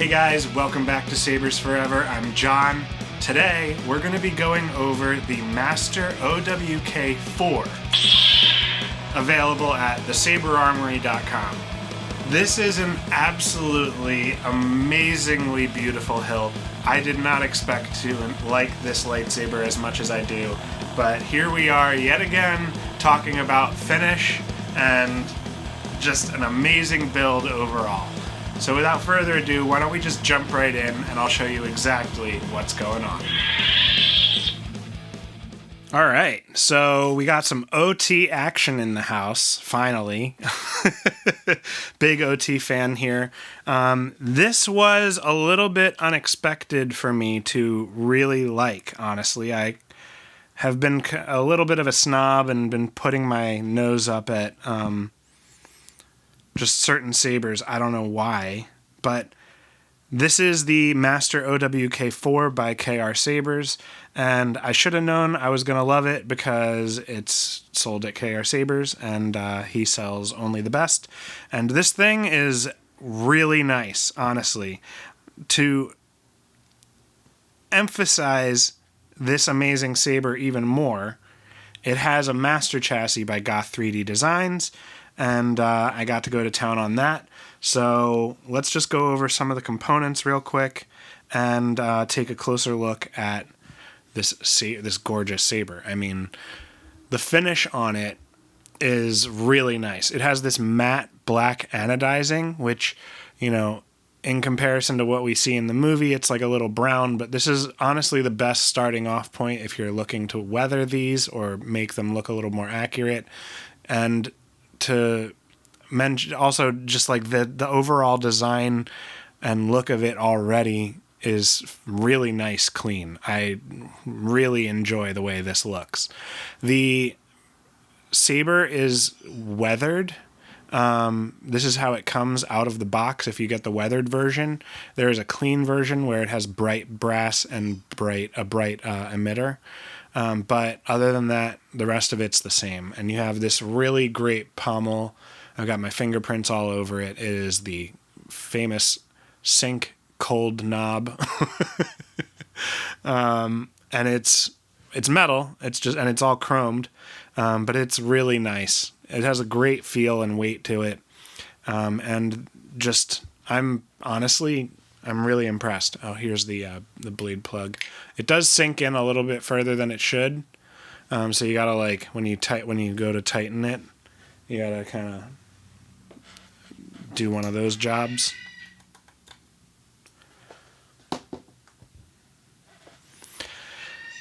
Hey guys, welcome back to Sabers Forever. I'm John. Today, we're going to be going over the Master OWK4, available at thesaberarmory.com. This is an absolutely amazingly beautiful hilt. I did not expect to like this lightsaber as much as I do, but here we are yet again talking about finish and just an amazing build overall. So without further ado, why don't we just jump right in and I'll show you exactly what's going on. Alright, so we got some OT action in the house, finally. Big OT fan here. This was a little bit unexpected for me to really like, honestly. I have been a little bit of a snob and been putting my nose up at just certain sabers. I don't know why, but this is the Master OWK4 by KR Sabers, and I should have known I was going to love it because it's sold at KR Sabers, and he sells only the best. And this thing is really nice, honestly. To emphasize this amazing saber even more, it has a master chassis by Goth3D Designs, and I got to go to town on that. So let's just go over some of the components real quick and take a closer look at this gorgeous saber. I mean, the finish on it is really nice. It has this matte black anodizing, which, you know, in comparison to what we see in the movie, it's like a little brown, but this is honestly the best starting off point if you're looking to weather these or make them look a little more accurate. And to mention also just like the overall design and look of it already is really nice, clean. I really enjoy the way this looks. The saber is weathered. This is how it comes out of the box if you get the weathered version. There is a clean version where it has bright brass and a bright emitter. But other than that, the rest of it's the same. And you have this really great pommel. I've got my fingerprints all over it. It is the famous Sync cold knob. And it's metal. And it's all chromed. But it's really nice. It has a great feel and weight to it. And just, I'm really impressed. Oh, here's the blade plug. It does sink in a little bit further than it should. So you gotta, like, when you go to tighten it, you gotta kind of do one of those jobs.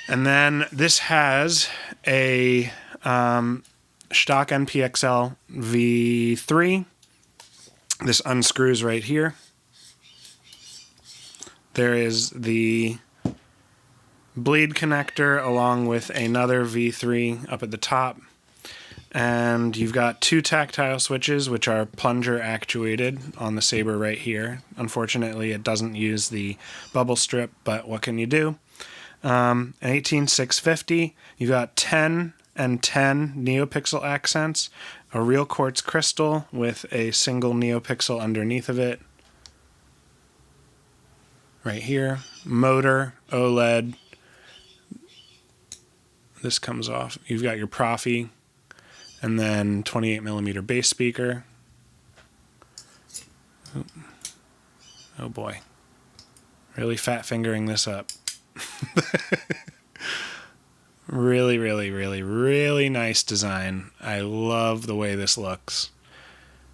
And then this has a stock NPXL V3. This unscrews right here. There is the blade connector along with another V3 up at the top. And you've got two tactile switches, which are plunger actuated on the saber right here. Unfortunately, it doesn't use the bubble strip, but what can you do? An 18650. You've got 10 and 10 neopixel accents, a real quartz crystal with a single neopixel underneath of it. Right here, motor, OLED. This comes off. You've got your Proffi, and then 28mm bass speaker. Oh boy, really fat fingering this up. Really, really, really, really nice design. I love the way this looks.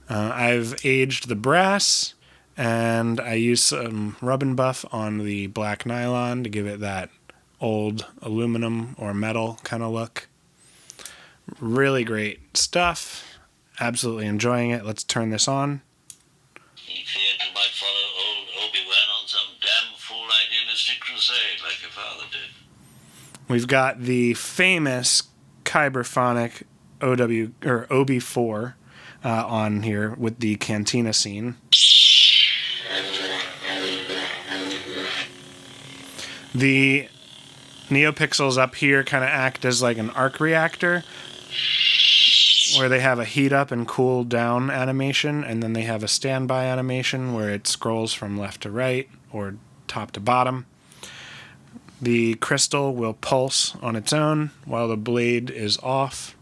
I've aged the brass, and I use some rub and buff on the black nylon to give it that old aluminum or metal kind of look. Really great stuff. Absolutely enjoying it. Let's turn this on. He feared you might follow old Obi-Wan on some damn fool idealistic crusade like your father did. We've got the famous Kyberphonic OB4 on here with the cantina scene. The neopixels up here kind of act as like an arc reactor. where they have a heat up and cool down animation, and then they have a standby animation where it scrolls from left to right or top to bottom. The crystal will pulse on its own while the blade is off.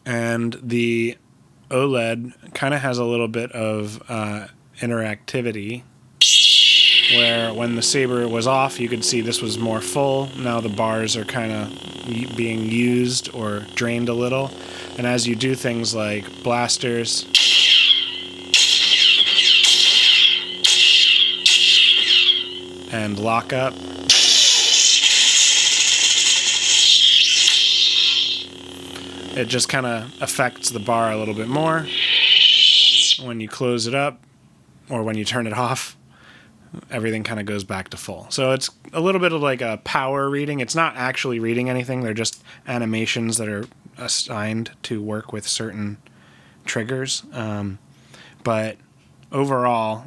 And the OLED kind of has a little bit of interactivity, where when the saber was off, you could see this was more full. Now the bars are kind of being used or drained a little. And as you do things like blasters and lockup, it just kind of affects the bar a little bit more. When you close it up or when you turn it off, everything kind of goes back to full. So it's a little bit of like a power reading. It's not actually reading anything. They're just animations that are assigned to work with certain triggers. But overall,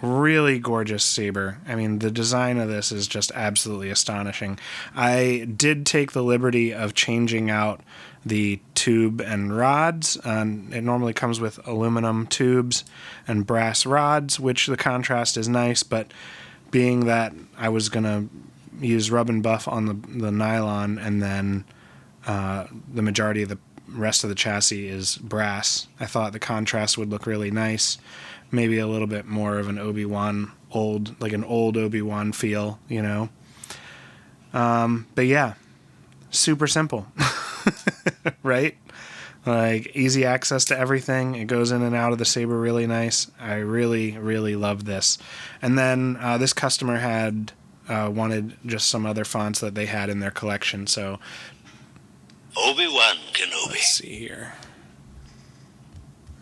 really gorgeous saber. I mean, the design of this is just absolutely astonishing. I did take the liberty of changing out the tube and rods. It normally comes with aluminum tubes and brass rods, which the contrast is nice, but being that I was going to use rub and buff on the nylon, and then the majority of the rest of the chassis is brass, I thought the contrast would look really nice. Maybe a little bit more of an Obi-Wan, like an old Obi-Wan feel, you know. But yeah, super simple. Right? Like, easy access to everything. It goes in and out of the saber really nice. I really, really love this. And then this customer had wanted just some other fonts that they had in their collection. So Obi-Wan Kenobi. Let's see here.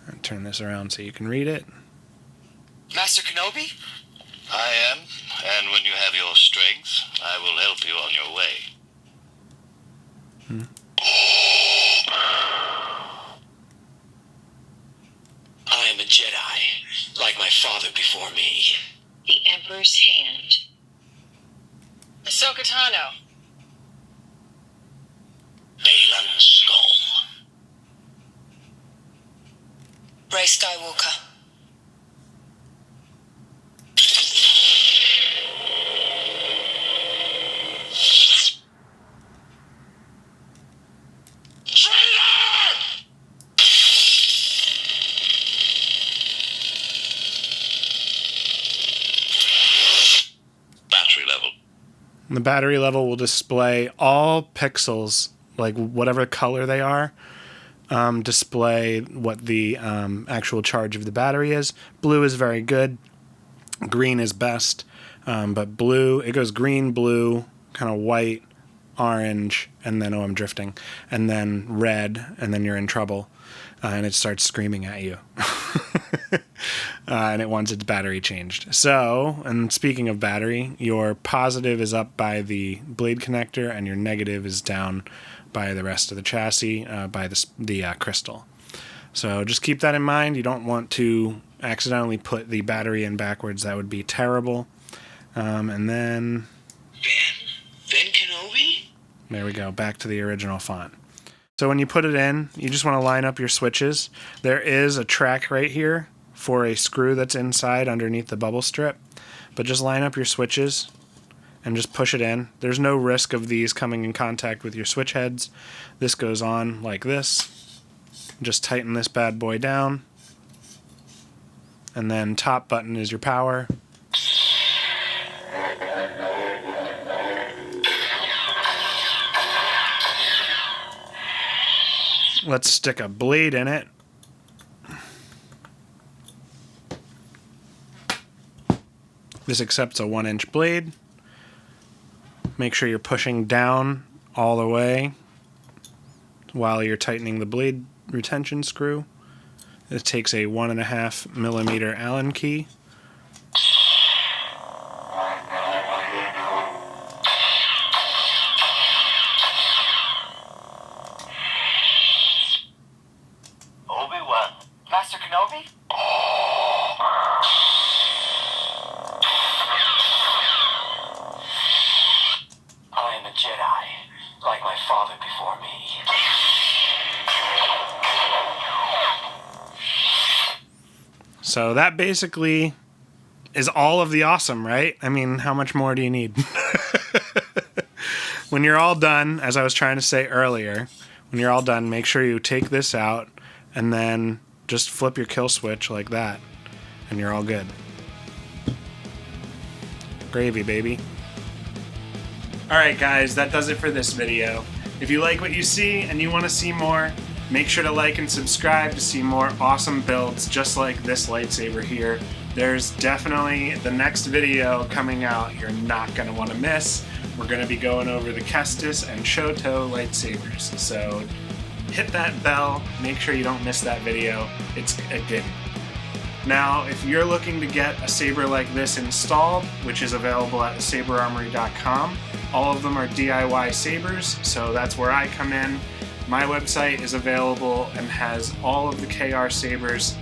I'll turn this around so you can read it. Master Kenobi? I am, and when you have your strength, I will help you on your way. I am a Jedi, like my father before me. The Emperor's Hand. Ahsoka Tano. Baylan Skull. Rey Skywalker. The battery level will display all pixels, like whatever color they are, display what the actual charge of the battery is. Blue is very good. Green is best. But blue, it goes green, blue, kind of white, orange, and then, I'm drifting, and then red, and then you're in trouble. And it starts screaming at you. And it wants its battery changed. So, and speaking of battery, your positive is up by the blade connector, and your negative is down by the rest of the chassis, by the crystal. So just keep that in mind. You don't want to accidentally put the battery in backwards. That would be terrible. And then... Ben Kenobi? There we go, back to the original font. So when you put it in, you just want to line up your switches. There is a track right here for a screw that's inside underneath the bubble strip. But just line up your switches and just push it in. There's no risk of these coming in contact with your switch heads. This goes on like this. Just tighten this bad boy down. And then top button is your power. Let's stick a blade in it. This accepts a 1-inch blade. Make sure you're pushing down all the way while you're tightening the blade retention screw. It takes a 1.5 millimeter Allen key. Obi-Wan. Master Kenobi? I am a Jedi, So that basically is all of the awesome, right? I mean, how much more do you need? When you're all done, as I was trying to say earlier, when you're all done, make sure you take this out and then just flip your kill switch like that, and you're all good. Gravy, baby. Alright guys, that does it for this video. If you like what you see and you want to see more, make sure to like and subscribe to see more awesome builds just like this lightsaber here. There's definitely the next video coming out you're not going to want to miss. We're going to be going over the Kestis and Shoto lightsabers. So hit that bell, make sure you don't miss that video. It's a gimme. Now, if you're looking to get a saber like this installed, which is available at saberarmory.com, all of them are DIY sabers, so that's where I come in. My website is available and has all of the KR Sabers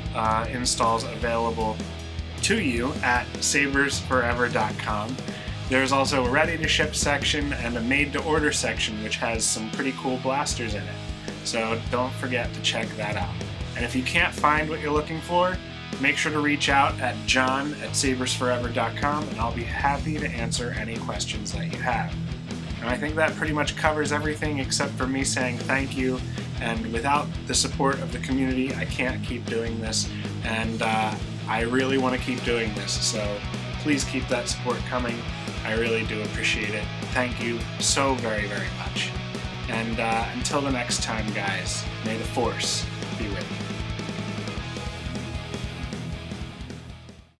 installs available to you at sabersforever.com. There's also a ready-to-ship section and a made-to-order section, which has some pretty cool blasters in it. So don't forget to check that out. And if you can't find what you're looking for, make sure to reach out at john@sabersforever.com, and I'll be happy to answer any questions that you have. And I think that pretty much covers everything except for me saying thank you. And without the support of the community, I can't keep doing this. And I really want to keep doing this. So please keep that support coming. I really do appreciate it. Thank you so very, very much. And until the next time, guys, may the Force be with you.